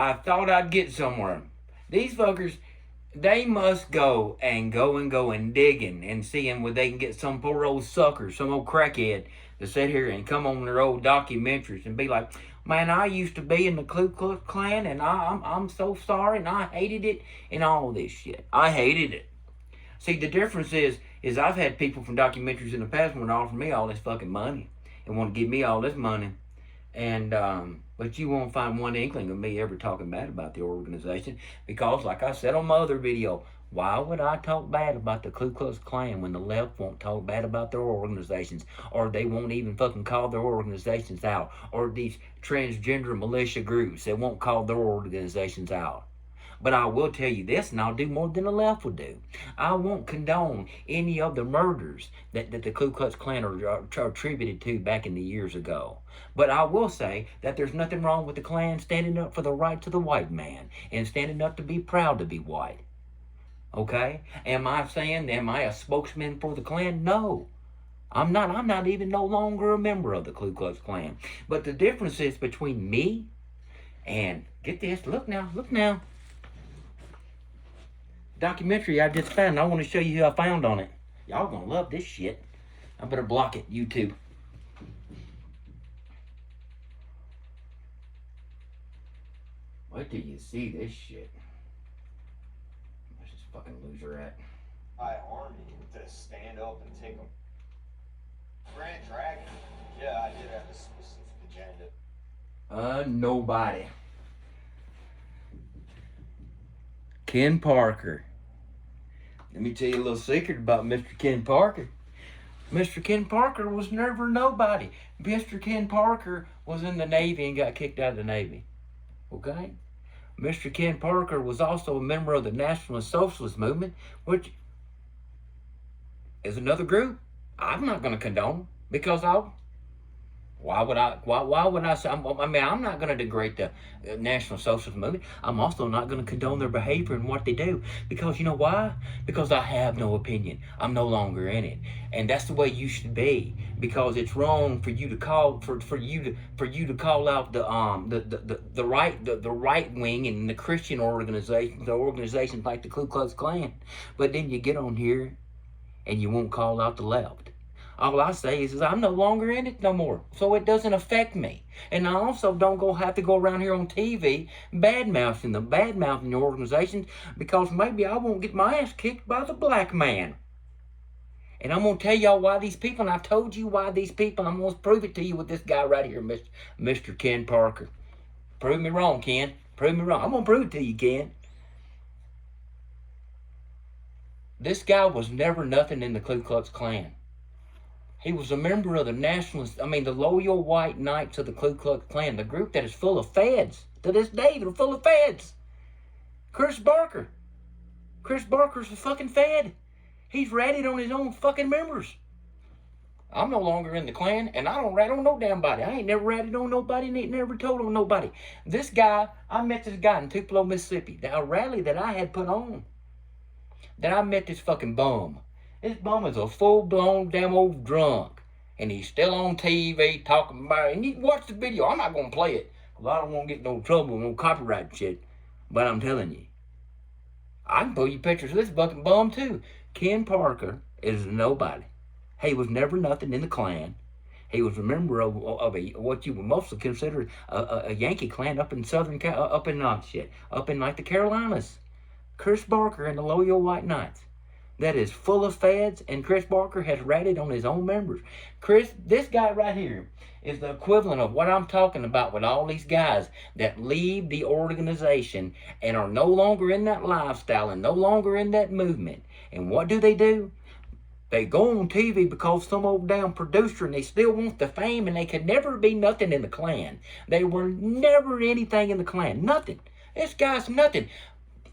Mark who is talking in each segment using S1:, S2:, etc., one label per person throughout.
S1: I thought I'd get somewhere. These fuckers, they must go and digging and seeing where they can get some poor old sucker, some old crackhead to sit here and come on their old documentaries and be like, man, I used to be in the Ku Klux Klan and I'm so sorry and I hated it and all this shit. I hated it. See, the difference is I've had people from documentaries in the past want to offer me all this fucking money and want to give me all this money. And, but you won't find one inkling of me ever talking bad about the organization because, like I said on my other video, why would I talk bad about the Ku Klux Klan when the left won't talk bad about their organizations, or they won't even fucking call their organizations out, or these transgender militia groups that won't call their organizations out? But I will tell you this, and I'll do more than the left would do. I won't condone any of the murders that the Ku Klux Klan are attributed to back in the years ago. But I will say that there's nothing wrong with the Klan standing up for the rights of the white man and standing up to be proud to be white. Okay? Am I a spokesman for the Klan? No. I'm not even no longer a member of the Ku Klux Klan. But the difference is between me and, get this, look now. Documentary I just found. I want to show you who I found on it. Y'all gonna love this shit. I better block it, YouTube. Wait till you see this shit. Where's this fucking loser at?
S2: Army to stand up and take them. Grand Dragon. Yeah, I did have a specific agenda.
S1: Nobody. Ken Parker. Let me tell you a little secret about Mr. Ken Parker. Mr. Ken Parker was never nobody. Mr. Ken Parker was in the Navy and got kicked out of the Navy. Okay? Mr. Ken Parker was also a member of the Nationalist Socialist Movement, which is another group I'm not going to condone because why would I say, I'm not going to degrade the National Socialist Movement. I'm also not going to condone their behavior and what they do. Because you know why? Because I have no opinion. I'm no longer in it. And that's the way you should be. Because it's wrong for you to call, for you to call out the right wing and the Christian organizations like the Ku Klux Klan. But then you get on here and you won't call out the left. All I say is I'm no longer in it no more, so it doesn't affect me. And I also don't have to go around here on TV bad-mouthing the organizations because maybe I won't get my ass kicked by the black man. And I'm going to tell y'all why these people, and I've told you why these people, I'm going to prove it to you with this guy right here, Mr. Ken Parker. Prove me wrong, Ken. Prove me wrong. I'm going to prove it to you, Ken. This guy was never nothing in the Ku Klux Klan. He was a member of the loyal white knights of the Ku Klux Klan, the group that is full of feds. To this day, they're full of feds. Chris Barker's a fucking fed. He's ratted on his own fucking members. I'm no longer in the Klan, and I don't rat on no damn body. I ain't never ratted on nobody and ain't never told on nobody. This guy, I met this guy in Tupelo, Mississippi, a rally that I had put on. Then I met this fucking bum. This bum is a full-blown damn old drunk. And he's still on TV talking about it. And you watch the video. I'm not going to play it. Because I don't want to get no trouble, no copyright shit. But I'm telling you. I can pull you pictures of this fucking bum too. Ken Parker is nobody. He was never nothing in the Klan. He was a member of what you would mostly consider a Yankee Klan up in like the Carolinas. Chris Barker and the Loyal White Knights. That is full of feds, and Chris Barker has ratted on his own members. This guy right here is the equivalent of what I'm talking about with all these guys that leave the organization and are no longer in that lifestyle and no longer in that movement. And what do? They go on TV because some old damn producer and they still want the fame and they could never be nothing in the Klan. They were never anything in the Klan. Nothing. This guy's nothing.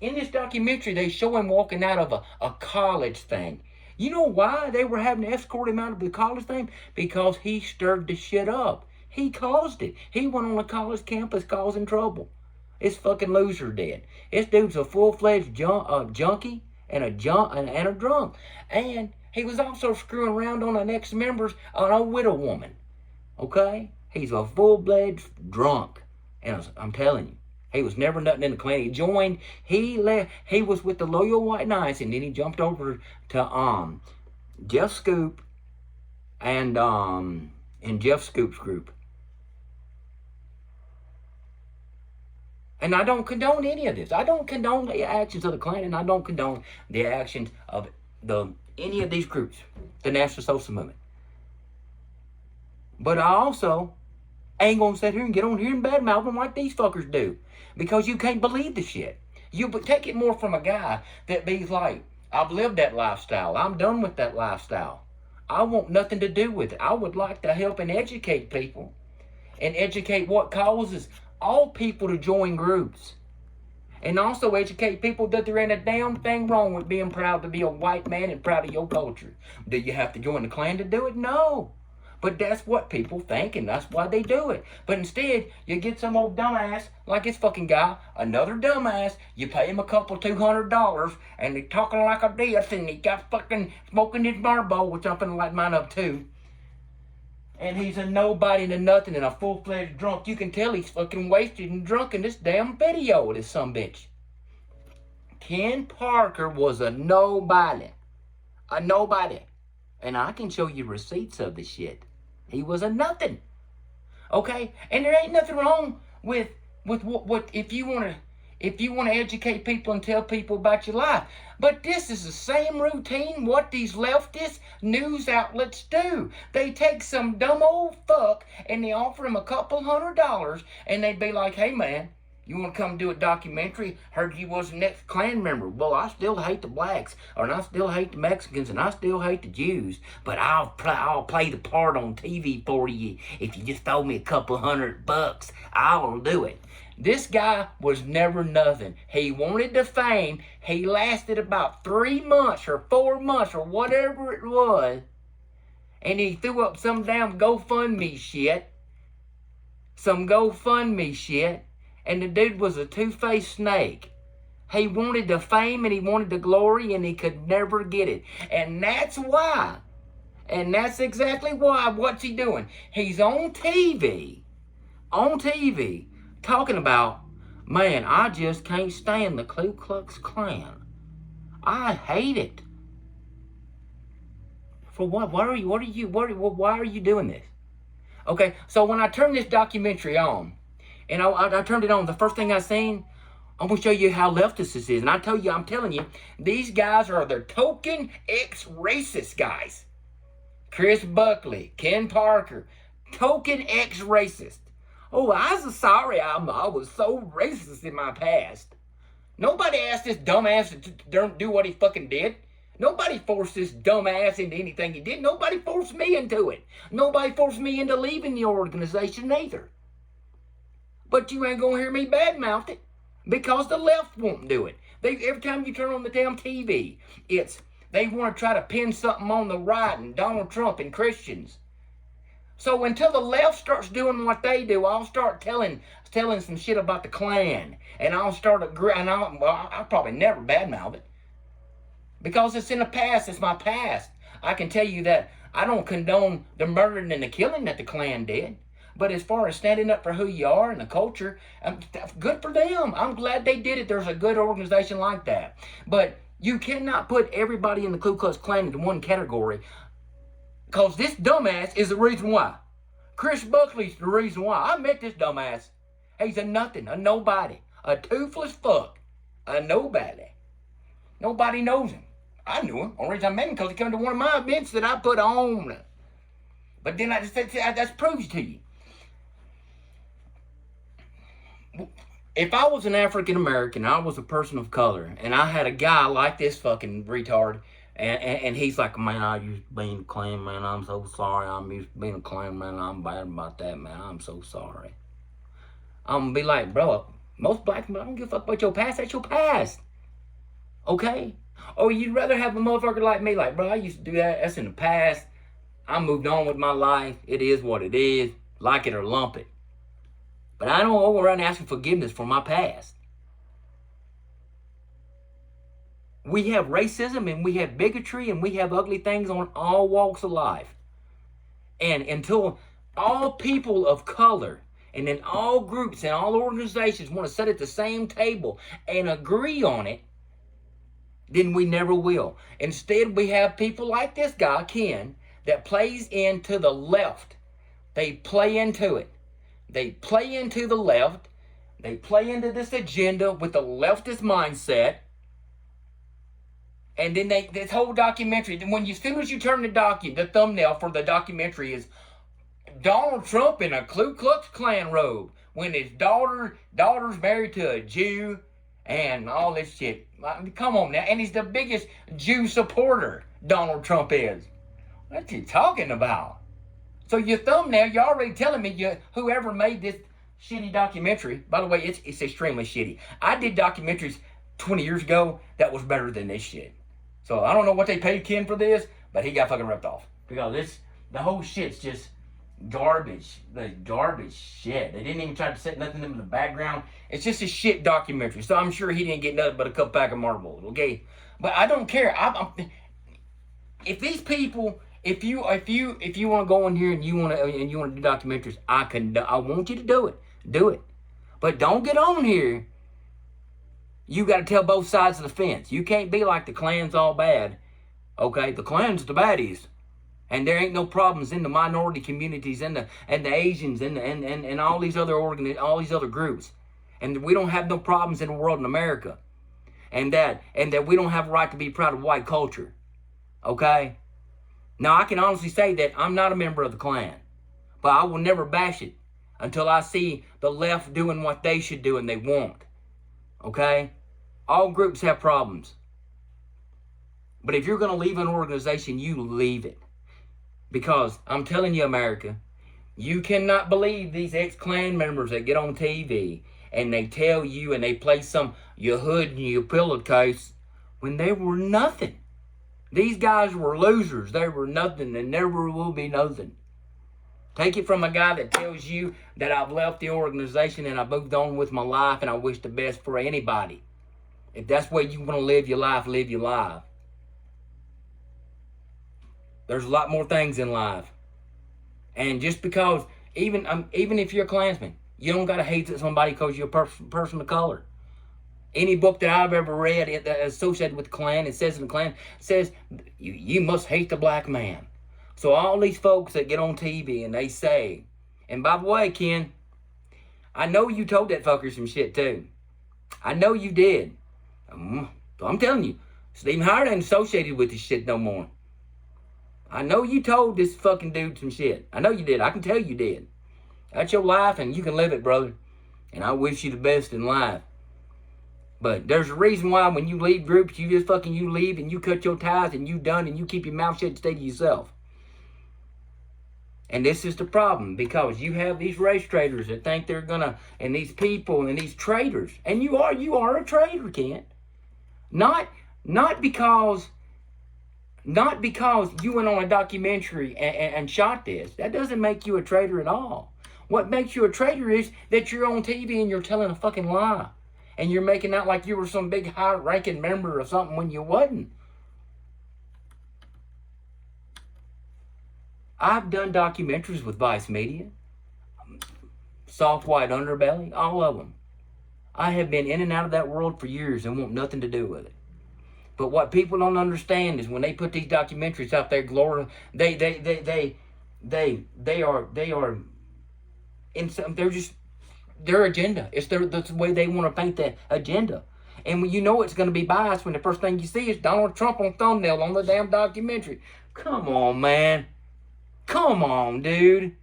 S1: In this documentary, they show him walking out of a college thing. You know why they were having to escort him out of the college thing? Because he stirred the shit up. He caused it. He went on a college campus causing trouble. This fucking loser did. This dude's a full-fledged junkie and a drunk. And he was also screwing around on an ex-member's, an old widow woman. Okay? He's a full-fledged drunk. And I'm telling you. He was never nothing in the Klan. He left, he was with the Loyal White Knights, and then he jumped over to Jeff Scoop and Jeff Scoop's group. And I don't condone any of this. I don't condone the actions of the Klan, and I don't condone the actions of any of these groups, the National Social Movement. But I also ain't gonna sit here and get on here and badmouth them like these fuckers do, because you can't believe the shit. But take it more from a guy that be like, I've lived that lifestyle. I'm done with that lifestyle. I want nothing to do with it. I would like to help and educate people, and educate what causes all people to join groups, and also educate people that there ain't a damn thing wrong with being proud to be a white man and proud of your culture. Do you have to join the Klan to do it? No. But that's what people think, and that's why they do it. But instead, you get some old dumbass, like this fucking guy, another dumbass, you pay him a couple $200, and he's talking like a this, and he got fucking smoking his Marlboro, which I'm finna light mine up too. And he's a nobody and a nothing and a full-fledged drunk. You can tell he's fucking wasted and drunk in this damn video with this sumbitch. Ken Parker was a nobody. A nobody. And I can show you receipts of the shit. He was a nothing. Okay? And there ain't nothing wrong with what if you want to educate people and tell people about your life. But this is the same routine what these leftist news outlets do. They take some dumb old fuck and they offer him a couple $100, and they'd be like, hey man, you want to come do a documentary? Heard you was the next Klan member. Well, I still hate the blacks, and I still hate the Mexicans, and I still hate the Jews, but I'll play the part on TV for you. If you just throw me a couple $100, I'll do it. This guy was never nothing. He wanted the fame. He lasted about 3 months or 4 months or whatever it was, and he threw up some damn GoFundMe shit. And the dude was a two-faced snake. He wanted the fame and he wanted the glory, and he could never get it. And that's why. And that's exactly why. What's he doing? He's on TV. Talking about, man, I just can't stand the Ku Klux Klan. I hate it. For what? Why are you doing this? Okay, so when I turned this documentary on, and I turned it on, the first thing I seen, I'm going to show you how leftist this is. And I'm telling you, these guys are the token ex-racist guys. Chris Buckley, Ken Parker, token ex-racist. Oh, I'm sorry, I was so racist in my past. Nobody asked this dumbass to do what he fucking did. Nobody forced this dumbass into anything he did. Nobody forced me into it. Nobody forced me into leaving the organization either. But you ain't gonna hear me badmouth it, because the left won't do it. Every time you turn on the damn TV, they want to try to pin something on the right and Donald Trump and Christians. So until the left starts doing what they do, I'll start telling some shit about the Klan, and I'll probably never badmouth it, because it's in the past. It's my past. I can tell you that I don't condone the murdering and the killing that the Klan did. But as far as standing up for who you are and the culture, good for them. I'm glad they did it. There's a good organization like that. But you cannot put everybody in the Ku Klux Klan into one category, because this dumbass is the reason why. Chris Buckley's the reason why. I met this dumbass. He's a nothing, a nobody, a toothless fuck, a nobody. Nobody knows him. I knew him. Only reason I met him because he came to one of my events that I put on. But then I just said, that proves to you. If I was an African American, I was a person of color, and I had a guy like this fucking retard, and he's like, man, I used to be in the Klan, man, I'm so sorry. I'm used to being a Klan, man, I'm bad about that, man, I'm so sorry. I'm gonna be like, bro, most black men, I don't give a fuck about your past, that's your past. Okay? Or you'd rather have a motherfucker like me, like, bro, I used to do that, that's in the past. I moved on with my life. It is what it is. Like it or lump it. But I don't go around asking forgiveness for my past. We have racism, and we have bigotry, and we have ugly things on all walks of life. And until all people of color and then all groups and all organizations want to sit at the same table and agree on it, then we never will. Instead, we have people like this guy, Ken, that plays into the left. They play into it. They play into the left. They play into this agenda with the leftist mindset. And then this whole documentary, as soon as you turn the thumbnail for the documentary is Donald Trump in a Ku Klux Klan robe when his daughter's married to a Jew and all this shit. I mean, come on now. And he's the biggest Jew supporter, Donald Trump is. What you talking about? So your thumbnail, you're already telling me whoever made this shitty documentary, by the way, it's extremely shitty. I did documentaries 20 years ago that was better than this shit. So I don't know what they paid Ken for this, but he got fucking ripped off. Because the whole shit's just garbage. The garbage shit. They didn't even try to set nothing in the background. It's just a shit documentary. So I'm sure he didn't get nothing but a couple pack of marbles, okay? But I don't care. If these people, if you want to go in here and you want to do documentaries, I want you to do it. Do it. But don't get on here. You got to tell both sides of the fence. You can't be like the Klan's all bad. Okay, the Klan's the baddies. And there ain't no problems in the minority communities and the Asians and all these other groups. And we don't have no problems in the world in America. And that we don't have a right to be proud of white culture. Okay? Now I can honestly say that I'm not a member of the Klan. But I will never bash it until I see the left doing what they should do and they won't. Okay? All groups have problems. But if you're going to leave an organization, you leave it. Because I'm telling you, America, you cannot believe these ex-Klan members that get on TV and they tell you and they play your hood and your pillowcase when they were nothing. These guys were losers. They were nothing and never will be nothing. Take it from a guy that tells you that I've left the organization and I moved on with my life and I wish the best for anybody. If that's the way you want to live your life, live your life. There's a lot more things in life. And just because, even if you're a Klansman, you don't got to hate somebody because you're a person of color. Any book that I've ever read associated with the Klan, it says in the Klan, says you must hate the black man. So all these folks that get on TV and they say, and by the way, Ken, I know you told that fucker some shit too. I know you did. I'm telling you, Stephen Howard ain't associated with this shit no more. I know you told this fucking dude some shit. I know you did. I can tell you did. That's your life and you can live it, brother. And I wish you the best in life. But there's a reason why when you leave groups, you leave and you cut your ties and you done and you keep your mouth shut and stay to yourself. And this is the problem because you have these race traders that think they're gonna, and these people and these traitors. And you are a traitor, Kent. Not because you went on a documentary and shot this. That doesn't make you a traitor at all. What makes you a traitor is that you're on TV and you're telling a fucking lie. And you're making out like you were some big high-ranking member of something when you wasn't. I've done documentaries with Vice Media. Soft White Underbelly, all of them. I have been in and out of that world for years and want nothing to do with it. But what people don't understand is when they put these documentaries out there, they're just their agenda. It's the way they want to paint that agenda. And when you know it's going to be biased when the first thing you see is Donald Trump on thumbnail on the damn documentary. Come on, man. Come on, dude.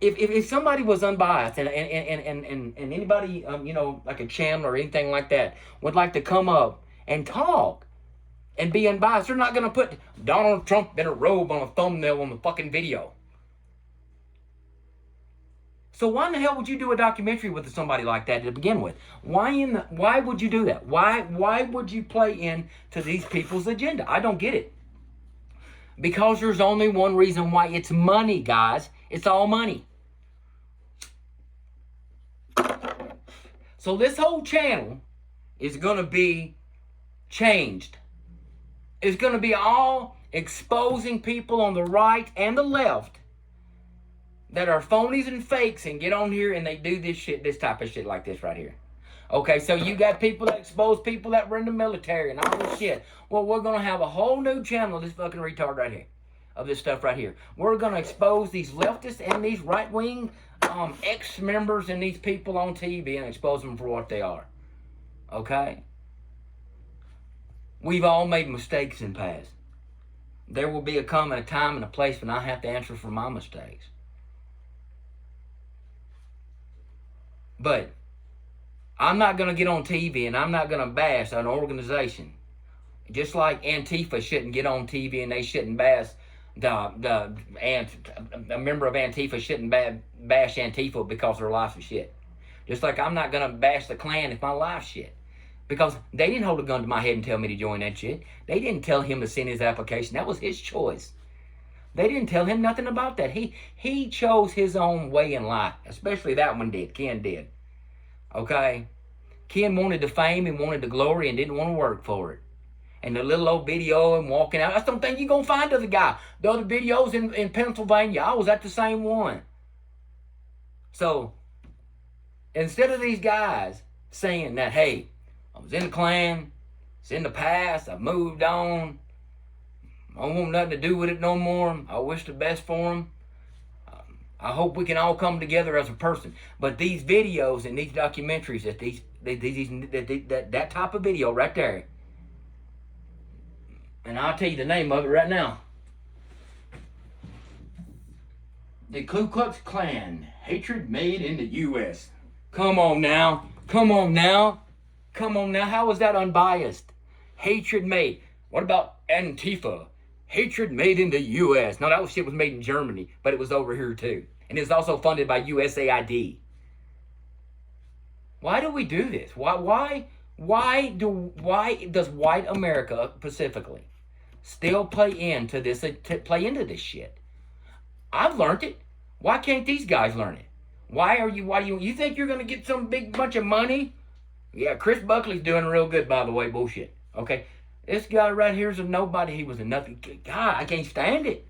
S1: If somebody was unbiased and anybody, like a channel or anything like that would like to come up and talk and be unbiased, they're not going to put Donald Trump in a robe on a thumbnail on the fucking video. So why in the hell would you do a documentary with somebody like that to begin with? Why would you do that? Why would you play into these people's agenda? I don't get it. Because there's only one reason why. It's money, guys. It's all money. So this whole channel is going to be changed. It's going to be all exposing people on the right and the left that are phonies and fakes and get on here and they do this shit, this type of shit like this right here. Okay, so you got people that expose people that were in the military and all this shit. Well, we're going to have a whole new channel of this fucking retard right here. Of this stuff right here. We're going to expose these leftists and these right-wing ex-members and these people on TV and expose them for what they are. Okay? We've all made mistakes in the past. There will be a time and a place when I have to answer for my mistakes. But I'm not going to get on TV and I'm not going to bash an organization. Just like Antifa shouldn't get on TV and they shouldn't bash a member of Antifa shouldn't bash Antifa because their life's a shit. Just like I'm not going to bash the Klan if my life's shit. Because they didn't hold a gun to my head and tell me to join that shit. They didn't tell him to send his application. That was his choice. They didn't tell him nothing about that. He chose his own way in life. Especially that one did. Ken did. Okay? Ken wanted the fame and wanted the glory and didn't want to work for it. And the little old video of him walking out, that's the thing you're going to find of the guy. The other videos in Pennsylvania, I was at the same one. So, instead of these guys saying that, hey, I was in the Klan, it's in the past, I've moved on, I don't want nothing to do with it no more, I wish the best for them, I hope we can all come together as a person. But these videos and these documentaries, that type of video right there, and I'll tell you the name of it right now. The Ku Klux Klan, hatred made in the U.S. Come on now. Come on now. Come on now. How is that unbiased? Hatred made. What about Antifa? Hatred made in the U.S. No, that shit was made in Germany, but it was over here too. And it's also funded by USAID. Why do we do this? Why does white America specifically still play into this shit? I've learned it. Why can't these guys learn it? Why do you think you're gonna get some big bunch of money? Yeah, Chris Buckley's doing real good, by the way, bullshit. Okay? This guy right here is a nobody. He was a nothing. God, I can't stand it.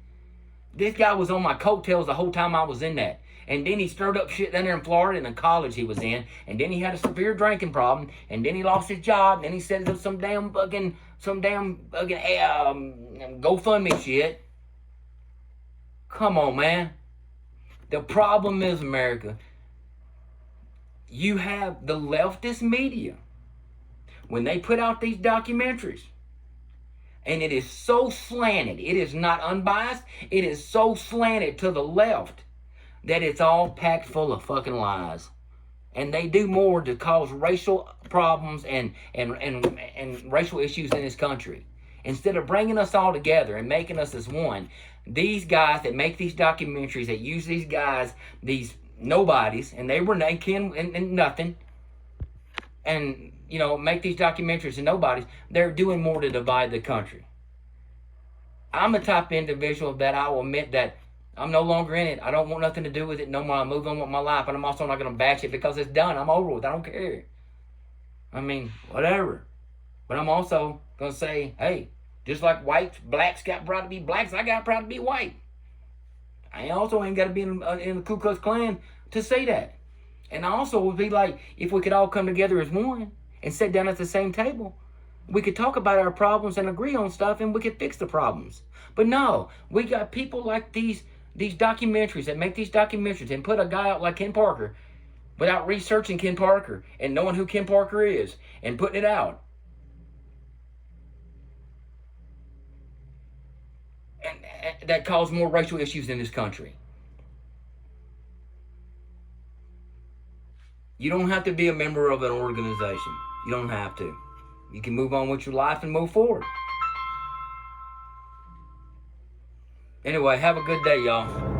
S1: This guy was on my coattails the whole time I was in that. And then he stirred up shit down there in Florida in the college he was in. And then he had a severe drinking problem. And then he lost his job. And then he set up some damn fucking GoFundMe shit. Come on, man. The problem is, America, you have the leftist media. When they put out these documentaries, and it is so slanted, it is not unbiased, it is so slanted to the left that it's all packed full of fucking lies. And they do more to cause racial problems and racial issues in this country. Instead of bringing us all together and making us as one, these guys that make these documentaries, that use these guys, these nobodies, and they were naked and nothing, and, you know, make these documentaries and nobodies, they're doing more to divide the country. I'm the type of individual that I will admit that I'm no longer in it. I don't want nothing to do with it no more. I move on with my life, and I'm also not going to bash it because it's done. I'm over with. I don't care. I mean, whatever. But I'm also going to say, hey, just like blacks got proud to be blacks, I got proud to be white. I also ain't got to be in the Ku Klux Klan to say that. And I also would be like, if we could all come together as one and sit down at the same table, we could talk about our problems and agree on stuff, and we could fix the problems. But no, we got people like these documentaries that make these documentaries and put a guy out like Ken Parker without researching Ken Parker and knowing who Ken Parker is and putting it out. And that caused more racial issues in this country. You don't have to be a member of an organization. You don't have to. You can move on with your life and move forward. Anyway, have a good day, y'all.